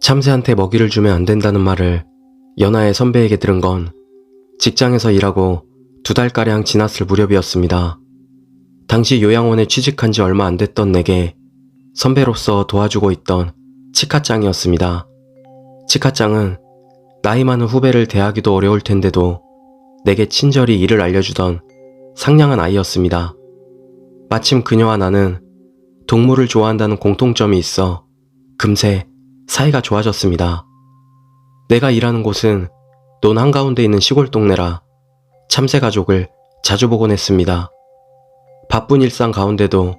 참새한테 먹이를 주면 안 된다는 말을 연하의 선배에게 들은 건 직장에서 일하고 2달가량 지났을 무렵이었습니다. 당시 요양원에 취직한 지 얼마 안 됐던 내게 선배로서 도와주고 있던 치카짱이었습니다. 치카짱은 나이 많은 후배를 대하기도 어려울 텐데도 내게 친절히 일을 알려주던 상냥한 아이였습니다. 마침 그녀와 나는 동물을 좋아한다는 공통점이 있어 금세 사이가 좋아졌습니다. 내가 일하는 곳은 논 한가운데 있는 시골 동네라 참새 가족을 자주 보곤 했습니다. 바쁜 일상 가운데도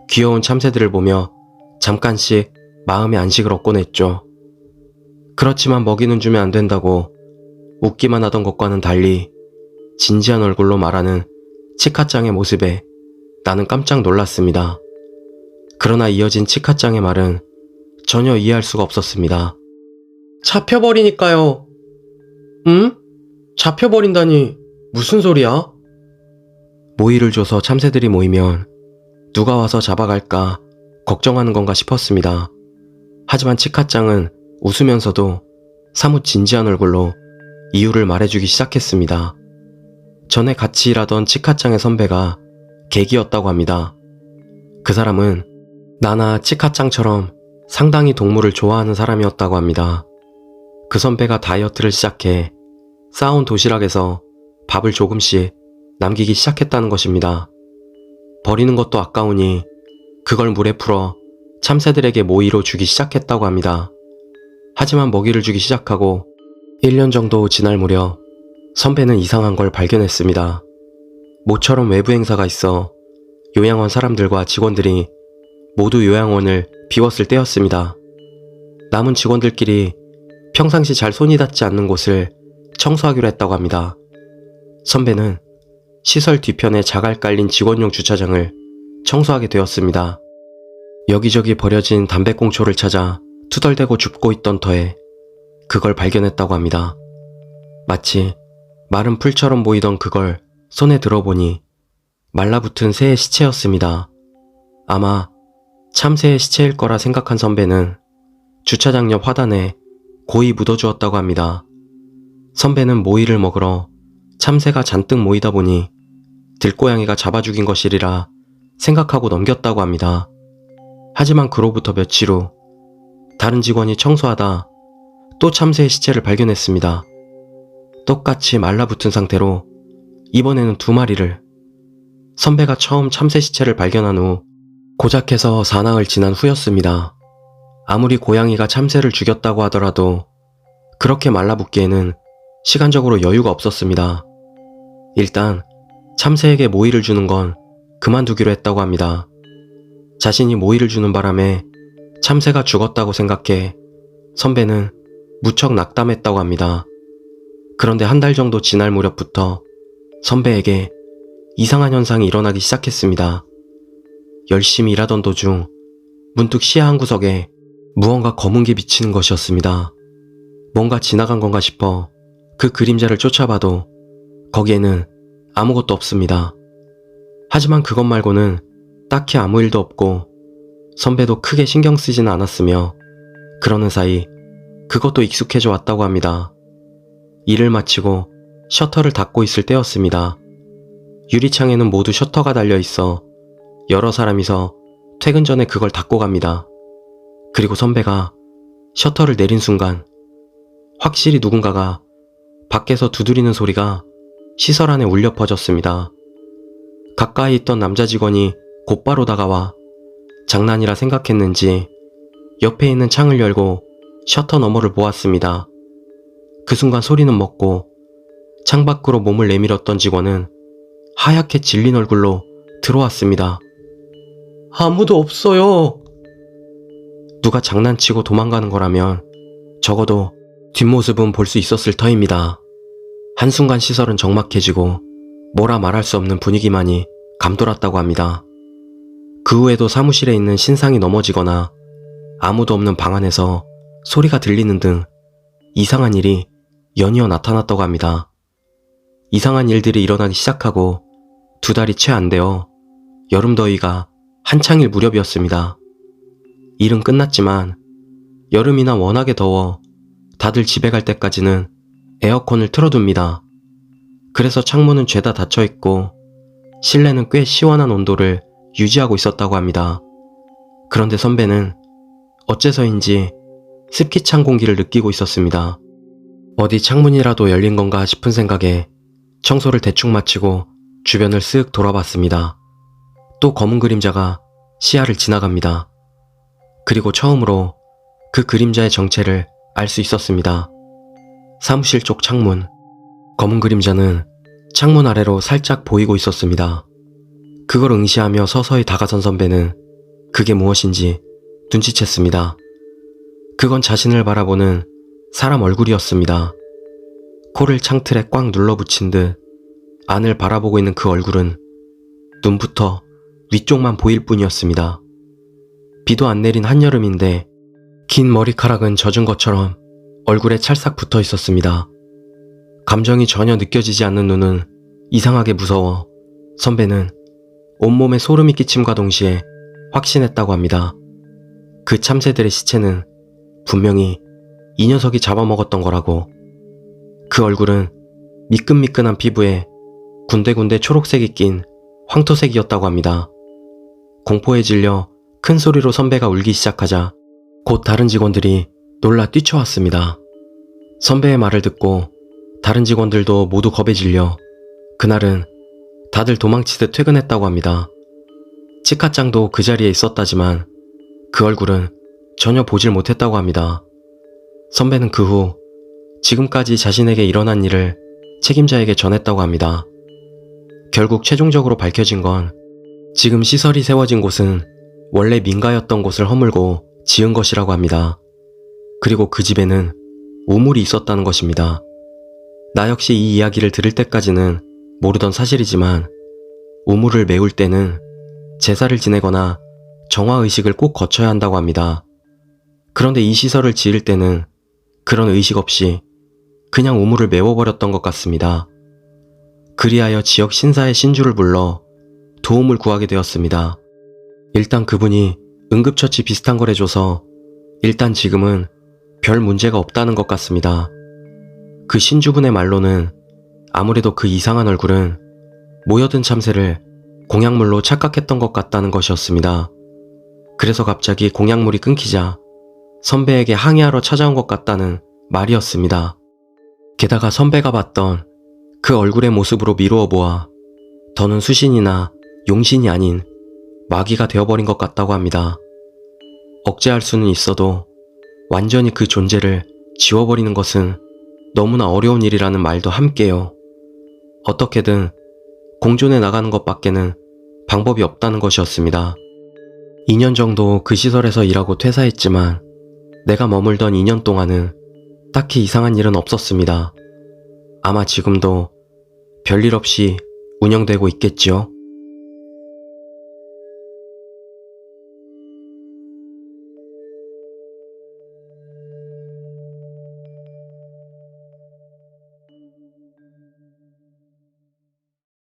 귀여운 참새들을 보며 잠깐씩 마음의 안식을 얻곤 했죠. 그렇지만 먹이는 주면 안 된다고 웃기만 하던 것과는 달리 진지한 얼굴로 말하는 치카짱의 모습에 나는 깜짝 놀랐습니다. 그러나 이어진 치카짱의 말은 전혀 이해할 수가 없었습니다. 잡혀버리니까요. 응? 잡혀버린다니 무슨 소리야? 모이를 줘서 참새들이 모이면 누가 와서 잡아갈까 걱정하는 건가 싶었습니다. 하지만 치카짱은 웃으면서도 사뭇 진지한 얼굴로 이유를 말해주기 시작했습니다. 전에 같이 일하던 치카짱의 선배가 객이었다고 합니다. 그 사람은 나나 치카짱처럼 상당히 동물을 좋아하는 사람이었다고 합니다. 그 선배가 다이어트를 시작해 싸온 도시락에서 밥을 조금씩 남기기 시작했다는 것입니다. 버리는 것도 아까우니 그걸 물에 풀어 참새들에게 모이로 주기 시작했다고 합니다. 하지만 먹이를 주기 시작하고 1년 정도 지날 무렵 선배는 이상한 걸 발견했습니다. 모처럼 외부 행사가 있어 요양원 사람들과 직원들이 모두 요양원을 비웠을 때였습니다. 남은 직원들끼리 평상시 잘 손이 닿지 않는 곳을 청소하기로 했다고 합니다. 선배는 시설 뒤편에 자갈 깔린 직원용 주차장을 청소하게 되었습니다. 여기저기 버려진 담배꽁초를 찾아 투덜대고 줍고 있던 터에 그걸 발견했다고 합니다. 마치 마른 풀처럼 보이던 그걸 손에 들어보니 말라붙은 새의 시체였습니다. 아마 참새의 시체일 거라 생각한 선배는 주차장 옆 화단에 고이 묻어주었다고 합니다. 선배는 모이를 먹으러 참새가 잔뜩 모이다 보니 들고양이가 잡아 죽인 것이리라 생각하고 넘겼다고 합니다. 하지만 그로부터 며칠 후 다른 직원이 청소하다 또 참새의 시체를 발견했습니다. 똑같이 말라붙은 상태로 이번에는 2마리를. 선배가 처음 참새 시체를 발견한 후 고작해서 사나흘 지난 후였습니다. 아무리 고양이가 참새를 죽였다고 하더라도 그렇게 말라붙기에는 시간적으로 여유가 없었습니다. 일단 참새에게 모이를 주는 건 그만두기로 했다고 합니다. 자신이 모이를 주는 바람에 참새가 죽었다고 생각해 선배는 무척 낙담했다고 합니다. 그런데 1달 정도 지날 무렵부터 선배에게 이상한 현상이 일어나기 시작했습니다. 열심히 일하던 도중 문득 시야 한 구석에 무언가 검은 게 비치는 것이었습니다. 뭔가 지나간 건가 싶어 그 그림자를 쫓아봐도 거기에는 아무것도 없습니다. 하지만 그것 말고는 딱히 아무 일도 없고 선배도 크게 신경 쓰지는 않았으며 그러는 사이 그것도 익숙해져 왔다고 합니다. 일을 마치고 셔터를 닫고 있을 때였습니다. 유리창에는 모두 셔터가 달려 있어 여러 사람이서 퇴근 전에 그걸 닫고 갑니다. 그리고 선배가 셔터를 내린 순간 확실히 누군가가 밖에서 두드리는 소리가 시설 안에 울려 퍼졌습니다. 가까이 있던 남자 직원이 곧바로 다가와 장난이라 생각했는지 옆에 있는 창을 열고 셔터 너머를 보았습니다. 그 순간 소리는 멎고 창밖으로 몸을 내밀었던 직원은 하얗게 질린 얼굴로 들어왔습니다. 아무도 없어요. 누가 장난치고 도망가는 거라면 적어도 뒷모습은 볼 수 있었을 터입니다. 한순간 시설은 적막해지고 뭐라 말할 수 없는 분위기만이 감돌았다고 합니다. 그 후에도 사무실에 있는 신상이 넘어지거나 아무도 없는 방 안에서 소리가 들리는 등 이상한 일이 연이어 나타났다고 합니다. 이상한 일들이 일어나기 시작하고 2달이 채 안 되어 여름 더위가 한창일 무렵이었습니다. 일은 끝났지만 여름이나 워낙에 더워 다들 집에 갈 때까지는 에어컨을 틀어둡니다. 그래서 창문은 죄다 닫혀 있고 실내는 꽤 시원한 온도를 유지하고 있었다고 합니다. 그런데 선배는 어째서인지 습기 찬 공기를 느끼고 있었습니다. 어디 창문이라도 열린 건가 싶은 생각에 청소를 대충 마치고 주변을 쓱 돌아봤습니다. 또 검은 그림자가 시야를 지나갑니다. 그리고 처음으로 그 그림자의 정체를 알 수 있었습니다. 사무실 쪽 창문. 검은 그림자는 창문 아래로 살짝 보이고 있었습니다. 그걸 응시하며 서서히 다가선 선배는 그게 무엇인지 눈치챘습니다. 그건 자신을 바라보는 사람 얼굴이었습니다. 코를 창틀에 꽉 눌러붙인 듯 안을 바라보고 있는 그 얼굴은 눈부터 위쪽만 보일 뿐이었습니다. 비도 안 내린 한여름인데 긴 머리카락은 젖은 것처럼 얼굴에 찰싹 붙어 있었습니다. 감정이 전혀 느껴지지 않는 눈은 이상하게 무서워 선배는 온몸에 소름이 끼침과 동시에 확신했다고 합니다. 그 참새들의 시체는 분명히 이 녀석이 잡아먹었던 거라고. 그 얼굴은 미끈미끈한 피부에 군데군데 초록색이 낀 황토색이었다고 합니다. 공포에 질려 큰 소리로 선배가 울기 시작하자 곧 다른 직원들이 놀라 뛰쳐왔습니다. 선배의 말을 듣고 다른 직원들도 모두 겁에 질려 그날은 다들 도망치듯 퇴근했다고 합니다. 치카짱도 그 자리에 있었다지만 그 얼굴은 전혀 보질 못했다고 합니다. 선배는 그 후 지금까지 자신에게 일어난 일을 책임자에게 전했다고 합니다. 결국 최종적으로 밝혀진 건 지금 시설이 세워진 곳은 원래 민가였던 곳을 허물고 지은 것이라고 합니다. 그리고 그 집에는 우물이 있었다는 것입니다. 나 역시 이 이야기를 들을 때까지는 모르던 사실이지만 우물을 메울 때는 제사를 지내거나 정화의식을 꼭 거쳐야 한다고 합니다. 그런데 이 시설을 지을 때는 그런 의식 없이 그냥 우물을 메워버렸던 것 같습니다. 그리하여 지역 신사의 신주를 불러 도움을 구하게 되었습니다. 일단 그분이 응급처치 비슷한 걸 해줘서 일단 지금은 별 문제가 없다는 것 같습니다. 그 신주분의 말로는 아무래도 그 이상한 얼굴은 모여든 참새를 공약물로 착각했던 것 같다는 것이었습니다. 그래서 갑자기 공약물이 끊기자 선배에게 항의하러 찾아온 것 같다는 말이었습니다. 게다가 선배가 봤던 그 얼굴의 모습으로 미루어 보아 더는 수신이나 용신이 아닌 마귀가 되어버린 것 같다고 합니다. 억제할 수는 있어도 완전히 그 존재를 지워버리는 것은 너무나 어려운 일이라는 말도 함께요. 어떻게든 공존해 나가는 것밖에는 방법이 없다는 것이었습니다. 2년 정도 그 시설에서 일하고 퇴사했지만 내가 머물던 2년 동안은 딱히 이상한 일은 없었습니다. 아마 지금도 별일 없이 운영되고 있겠지요.